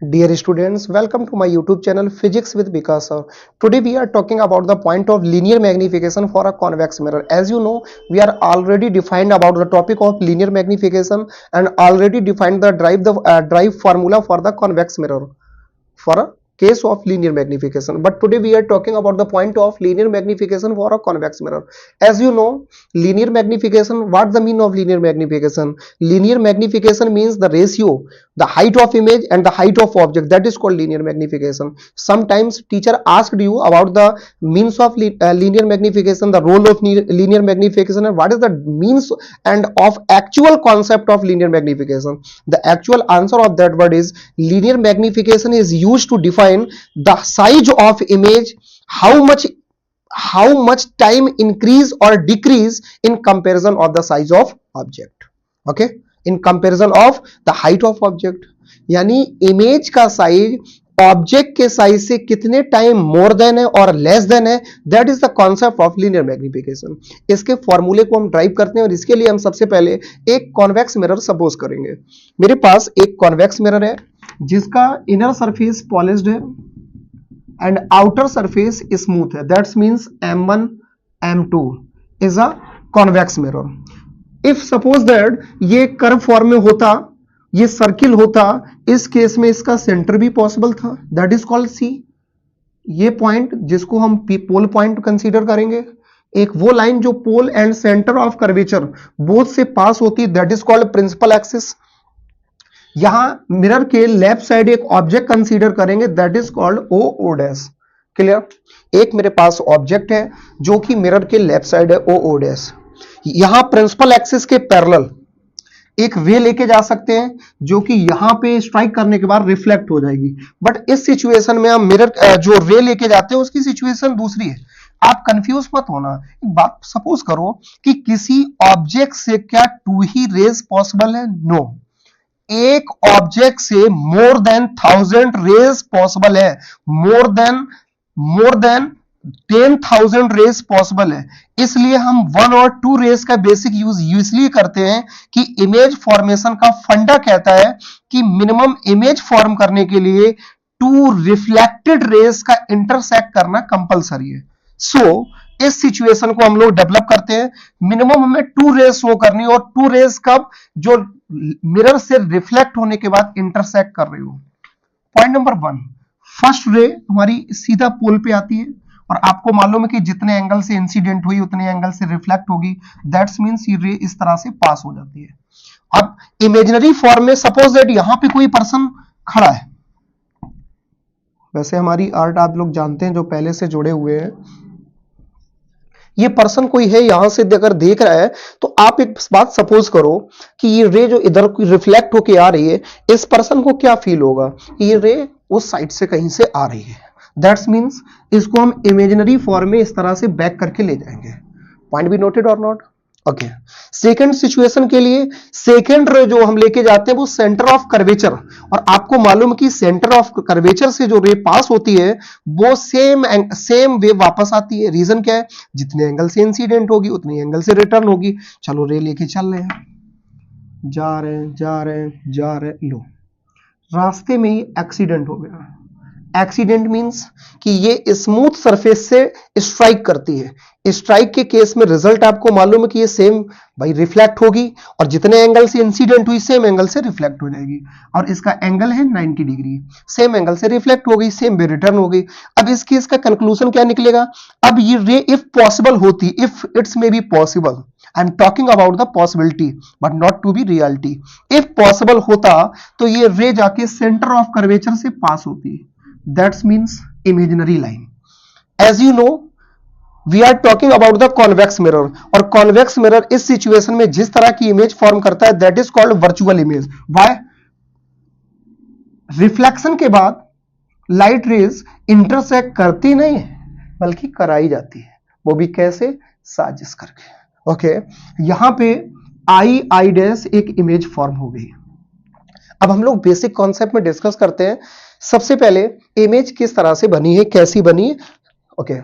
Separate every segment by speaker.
Speaker 1: Dear students, welcome to my YouTube channel Physics with Vikas sir. Today we are talking about the point of linear magnification for a convex mirror. As you know, we are already defined about the topic of linear magnification and already defined the drive formula for the convex mirror for a case of linear magnification. But today we are talking about the point of linear magnification for a convex mirror. As you know, linear magnification, what the mean of linear magnification? Linear magnification means the ratio, the height of image and the height of object, that is called linear magnification. Sometimes teacher asked you about the means of linear magnification, the role of linear magnification, and what is the means and of actual concept of linear magnification. The actual answer of that word is linear magnification is used to define the size of image, how much time increase or decrease in comparison of the size of object. Okay, in comparison of the height of object, यानी image का size object के size से कितने time more than है और less than है, that is the concept of linear magnification. इसके फॉर्मूले को हम ड्राइव करते हैं और इसके लिए हम सबसे पहले एक कॉन्वेक्स मिरर सपोज करेंगे. मेरे पास एक कॉन्वेक्स मिरर है जिसका इनर सरफेस पॉलिश्ड है एंड आउटर सरफेस स्मूथ है. That's means M1 M2 is a convex mirror. If suppose that ये कर्व फॉर्म में होता, ये सर्किल होता, इस केस में इसका सेंटर भी पॉसिबल था, दैट इज कॉल्ड C. ये पॉइंट जिसको हम पोल पॉइंट कंसीडर करेंगे, एक वो लाइन जो pole and centre of curvature both से पास होती, that is called principal axis. यहां मिरर के लेफ्ट साइड एक ऑब्जेक्ट कंसीडर करेंगे, that is called O dash. Clear? एक मेरे पास ऑब्जेक्ट है जो कि मिरर के लेफ्ट साइड है O डैश. यहां प्रिंसिपल एक्सिस के पैरेलल एक रे लेके जा सकते हैं जो कि यहां पे स्ट्राइक करने के बाद रिफ्लेक्ट हो जाएगी. बट इस सिचुएशन में हम मिरर जो रे लेके जाते हैं उसकी सिचुएशन दूसरी है. आप कंफ्यूज मत होना. एक बात सपोज करो कि किसी ऑब्जेक्ट से क्या 2 ही रेज पॉसिबल है? नो. एक ऑब्जेक्ट से मोर देन 1000 रेज पॉसिबल है. मोर देन 10,000 रेस पॉसिबल है. इसलिए हम 1 और 2 रेस का बेसिक यूज इसलिए करते हैं कि इमेज फॉर्मेशन का फंडा कहता है कि मिनिमम इमेज फॉर्म करने के लिए 2 रिफ्लेक्टेड रेस का इंटरसेक्ट करना कंपलसरी है. सो इस सिचुएशन को हम लोग डेवलप करते हैं. मिनिमम हमें 2 रेस शो करनी और 2 रेस कब? जो मिरर से रिफ्लेक्ट होने के बाद इंटरसेक्ट कर रही हो. पॉइंट नंबर 1, फर्स्ट रे हमारी सीधा पोल पे आती है और आपको मालूम है कि जितने एंगल से इंसिडेंट हुई उतने एंगल से रिफ्लेक्ट होगी. दैट्स मींस ये रे इस तरह से पास हो जाती है. अब इमेजिनरी फॉर्म में सपोज दैट यहां पे कोई पर्सन खड़ा है. वैसे हमारी आर्ट आप लोग जानते हैं जो पहले से जुड़े हुए हैं, ये पर्सन कोई है यहां से अगर देख रहा है तो आप एक बात सपोज करो कि ये रे जो इधर रिफ्लेक्ट होके आ रही है, इस पर्सन को क्या फील होगा? ये रे उस साइड से कहीं से आ रही है. दैट्स मीन्स इसको हम इमेजिनरी फॉर्म में इस तरह से बैक करके ले जाएंगे. पॉइंट बी नोटेड और नॉट? ओके. सेकंड सिचुएशन के लिए सेकंड रे जो हम लेके जाते हैं वो सेंटर ऑफ कर्वेचर, और आपको मालूम है कि सेंटर ऑफ कर्वेचर से जो रे पास होती है वो सेम वे वापस आती है. रीजन क्या है? जितने एंगल से इंसिडेंट होगी उतने एंगल से रिटर्न होगी. चलो रे लेके चल रहे हैं, जा रहे हैं, लो रास्ते में ही एक्सीडेंट हो गया. एक्सीडेंट मींस कि ये स्मूथ सरफेस से स्ट्राइक करती है. स्ट्राइक के केस में रिजल्ट आपको मालूम है कि ये सेम भाई रिफ्लेक्ट होगी और जितने एंगल से इंसिडेंट हुई सेम एंगल से रिफ्लेक्ट हो जाएगी. और इसका एंगल है 90 डिग्री. सेम एंगल से रिफ्लेक्ट हो गई, सेम वे रिटर्न हो गई. अब इस केस का कंक्लूजन क्या निकलेगा? अब ये रे इफ पॉसिबल होती, if it's maybe possible, I am talking about the possibility but not to be reality. If possible होता तो ये रे जाके सेंटर ऑफ कर्वेचर से पास होती. That means imaginary line. As you know, we are talking about the convex mirror, और convex mirror इस situation में जिस तरह की इमेज फॉर्म करता है that is called virtual image. Why? Reflection के बाद लाइट रेज इंटरसेक्ट करती नहीं है बल्कि कराई जाती है. वो भी कैसे? साजिश करके. ओके. यहां पे आई डैश एक इमेज फॉर्म हो गई. अब हम लोग बेसिक कॉन्सेप्ट में डिस्कस करते हैं. सबसे पहले इमेज किस तरह से बनी है, कैसी बनी है? ओके.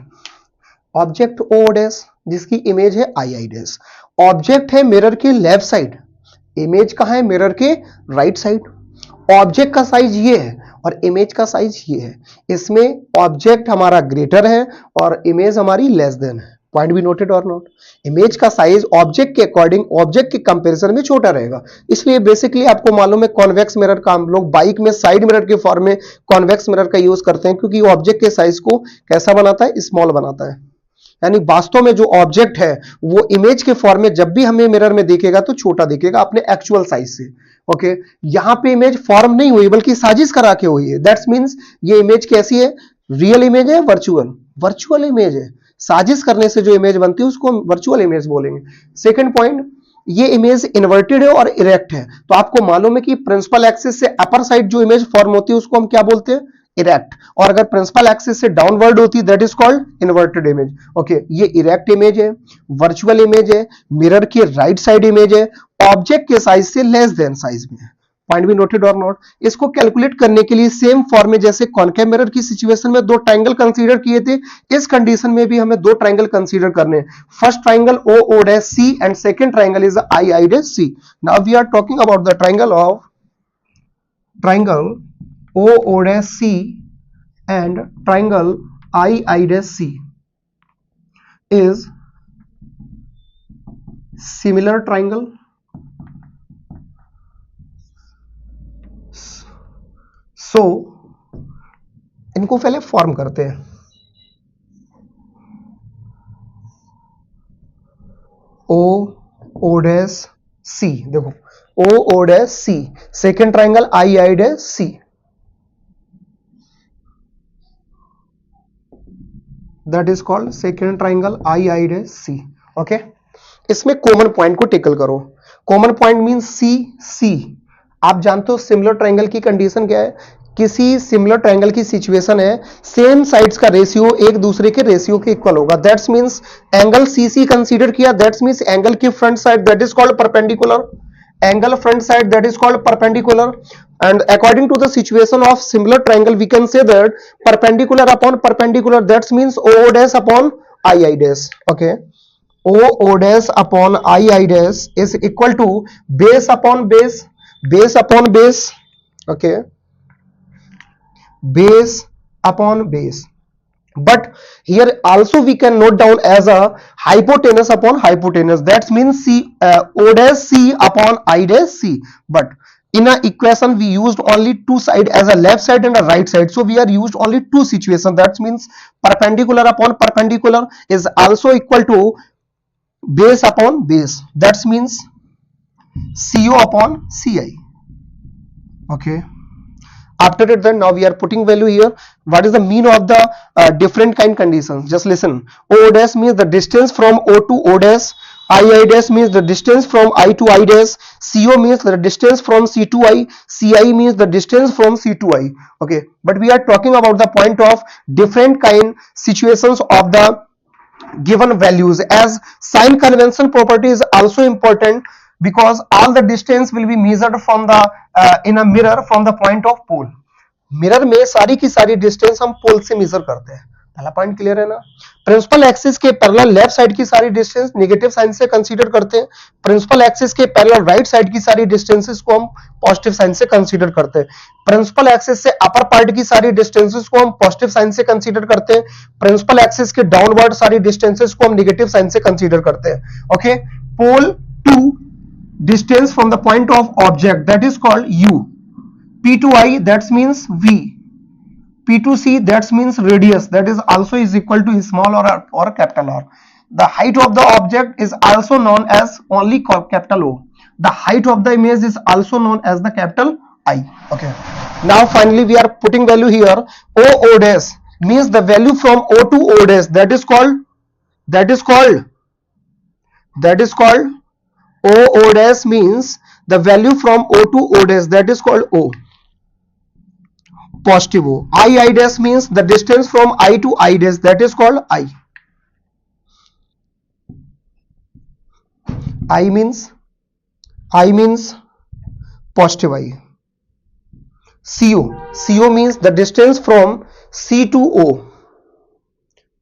Speaker 1: ऑब्जेक्ट O डैश जिसकी इमेज है I डैश. ऑब्जेक्ट है मिरर के लेफ्ट साइड, इमेज कहां है? मिरर के राइट साइड. ऑब्जेक्ट का साइज ये है और इमेज का साइज ये है। इसमें ऑब्जेक्ट हमारा ग्रेटर है और इमेज हमारी लेस देन है। पॉइंट बी नोटेड और नॉट? इमेज का साइज ऑब्जेक्ट के अकॉर्डिंग, ऑब्जेक्ट के कंपैरिजन में छोटा रहेगा। इसलिए बेसिकली आपको मालूम है कॉन्वेक्स मिरर का हम लोग बाइक में साइड मिरर के फॉर्म में कॉन्वेक्स मिरर का यूज करते हैं, क्योंकि ऑब्जेक्ट के साइज को कैसा बनाता है? स्मॉल बनाता है। यानी वास्तव में जो ऑब्जेक्ट है वो इमेज के फॉर्म में जब भी हमें मिरर में दिखेगा तो छोटा दिखेगा अपने एक्चुअल साइज से। ओके, यहां पे इमेज फॉर्म नहीं हुई बल्कि साजिश करा के हुई है। दैट्स मींस ये इमेज कैसी है? रियल इमेज है, वर्चुअल? वर्चुअल इमेज है। साजिश करने से जो इमेज बनती है उसको हम वर्चुअल इमेज बोलेंगे। सेकंड पॉइंट, ये इमेज इन्वर्टेड है और इरेक्ट है। तो आपको मालूम है कि प्रिंसिपल एक्सिस से अपर साइड जो इमेज फॉर्म होती है उसको हम क्या बोलते हैं? इरेक्ट। और अगर प्रिंसिपल एक्सिस से डाउनवर्ड होती है that is called inverted image. Okay, ये इरेक्ट इमेज है, वर्चुअल इमेज है, मिरर की राइट साइड इमेज है, ऑब्जेक्ट के साइज से लेस देन साइज में है। पॉइंट बी नोटेड और नॉट? इसको कैलकुलेट करने के लिए सेम फॉर्म में जैसे कॉनकेव मिरर की सिचुएशन में दो ट्रायंगल कंसीडर किए थे, इस कंडीशन में भी हमें दो ट्रायंगल कंसीडर करने हैं। First triangle O O dash C and second triangle is I I dash C. Now we are talking about the triangle O O dash C and triangle I I dash C is similar triangle. So इनको पहले form करते हैं। O O dash C, देखो O O dash C, second triangle I I dash C, that is called second triangle I I dash C। Okay, इसमें common point को tackle करो। Common point means सी सी। आप जानते हो similar triangle की condition क्या है? किसी सिमिलर ट्राइंगल की सिचुएशन है, सेम साइड्स का रेशियो एक दूसरे के रेशियो के इक्वल होगा। That's means angle C C consider किया, दैट्स मींस एंगल की front side that is called perpendicular. Angle front side that is called perpendicular, and according to the situation of similar triangle we can say that perpendicular upon perpendicular, that means O dash upon I dash. Okay, O dash upon I dash is equal to base upon base, base upon base. Okay, base upon base. But here also we can note down as a hypotenuse upon hypotenuse, that means C O dash C upon I dash C. But in a equation we used only two side as a left side and a right side, so we are used only two situations. That means perpendicular upon perpendicular is also equal to base upon base, that means CO upon CI. Okay, after it, then now we are putting value here. What is the mean of the different kind conditions? Just listen. O dash means the distance from O to O dash, I dash means the distance from I to I dash, CO means the distance from C to I, CI means the distance from C to I. Okay, but we are talking about the point of different kind situations of the given values, as sign convention property is also important, because all the distance will be measured from the in a mirror from the point of pole. Mirror में सारी की सारी distance हम पोल से major करते हैं। पहला point clear है ना? प्रिंसिपल एक्सिस के पैरेलल लेफ्ट साइड की सारी डिस्टेंस नेगेटिव साइन से कंसीडर करते हैं, प्रिंसिपल एक्सिस के पैरेलल राइट साइड की सारी डिस्टेंसेस को हम पॉजिटिव साइन से कंसीडर करते हैं, प्रिंसिपल एक्सिस से अपर पार्ट की सारी डिस्टेंसेस को हम पॉजिटिव साइन से कंसीडर करते हैं, प्रिंसिपल एक्सिस के डाउनवर्ड सारी डिस्टेंसेस को हम नेगेटिव साइन से कंसीडर करते हैं। Okay, pole to distance from the point of object, that is called U. P to I, that means V. P to C, that means radius, that is also is equal to small or capital R. The height of the object is also known as only capital O. The height of the image is also known as the capital I. Okay, now finally we are putting value here. O O dash means the value from O to O dash, that is called O O dash means the value from O to O dash, that is called O, positive O. I dash means the distance from I to I dash, that is called I. I means positive I. CO means the distance from C to O.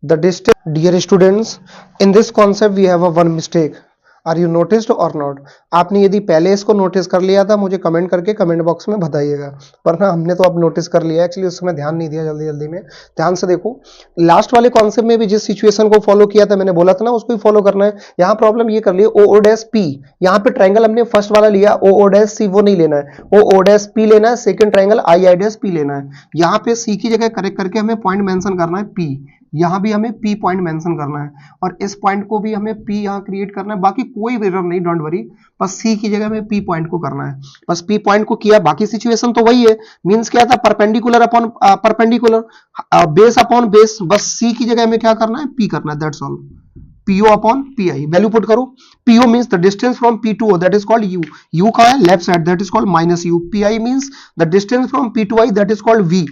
Speaker 1: The distance, dear students, in this concept we have a one mistake. Are you noticed or not? आपने यदि पहले इसको notice कर लिया था मुझे comment करके comment box में बताइएगा, वरना हमने तो अब नोटिस कर लिया, एक्चुअली उस समय ध्यान नहीं दिया जल्दी जल्दी में। ध्यान से देखो, लास्ट वाले कॉन्सेप्ट में भी जिस सिचुएशन को फॉलो किया था मैंने बोला था ना उसको ही फॉलो करना है। यहाँ प्रॉब्लम ये कर ली ओ ओ डैश पी, यहाँ पे ट्राइंगल हमने फर्स्ट वाला लिया ओ ओ डैश सी, वो नहीं लेना है, ओ ओ डैश पी लेना है, second triangle I I dash P लेना है। यहाँ पे सी की जगह करेक्ट करके हमें पॉइंट मेंशन करना है पी, यहाँ भी हमें पी पॉइंट मेंशन करना है और इस पॉइंट को भी हमें पी यहाँ क्रिएट करना है। बाकी कोई एरर नहीं, डोंट वरी, बस सी की जगह में पी पॉइंट को करना है, बस पी पॉइंट को किया, बाकी सिचुएशन तो वही है। मींस क्या था, perpendicular upon perpendicular, base upon base, बस सी की जगह में क्या करना है, पी करना है, that's all. PO upon PI value put करो। PO means the distance from P to O, that is called U, U कहां है, left side, that is called minus U। PI means the distance from P to I, that is called V,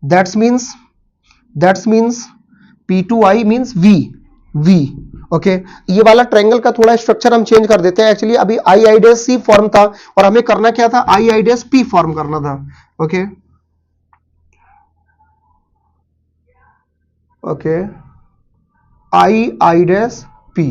Speaker 1: that's means P to I means V। Okay, ये वाला triangle का थोड़ा structure हम change कर देते हैं। एक्चुअली अभी आई I dash C form था और हमें करना क्या था, आई आई डैश पी फॉर्म करना था। Okay okay, I I dash P,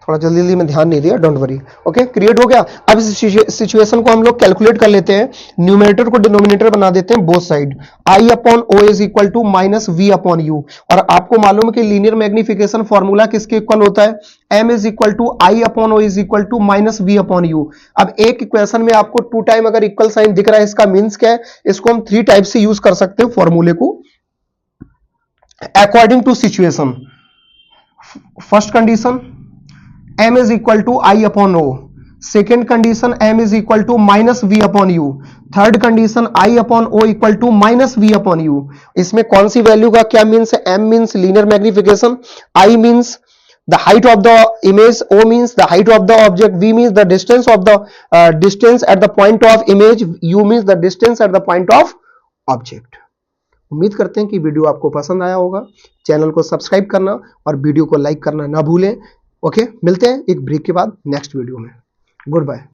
Speaker 1: थोड़ा जल्दी जल्दी में ध्यान नहीं दिया, डोंट वरी। ओके, क्रिएट हो गया। अब इस सिचुएशन को हम लोग कैलकुलेट कर लेते हैं, न्यूमरेटर को डिनोमिनेटर बना देते हैं both side. I upon O is equal to minus V upon U, और आपको मालूम है कि लीनियर मैग्निफिकेशन फॉर्मूला किसके इक्वल होता है, M is equal to I upon O is equal to minus V upon U. अब एक इक्वेशन में आपको 2 टाइम अगर इक्वल साइन दिख रहा है, इसका मीन्स क्या है, इसको हम 3 टाइप से यूज कर सकते हैं फॉर्मूले को according to situation. First condition m is equal to I upon O, second condition m is equal to minus v upon u, third condition I upon O equal to minus v upon u। इसमें कौन सी value का क्या means है, m means linear magnification, I means the height of the image, O means the height of the object, V means the distance of the distance at the point of image, U means the distance at the point of object। उम्मीद करते हैं कि video आपको पसंद आया होगा। Channel को subscribe करना और वीडियो को लाइक करना ना भूलें। ओके, मिलते हैं एक ब्रेक के बाद नेक्स्ट वीडियो में। Good bye.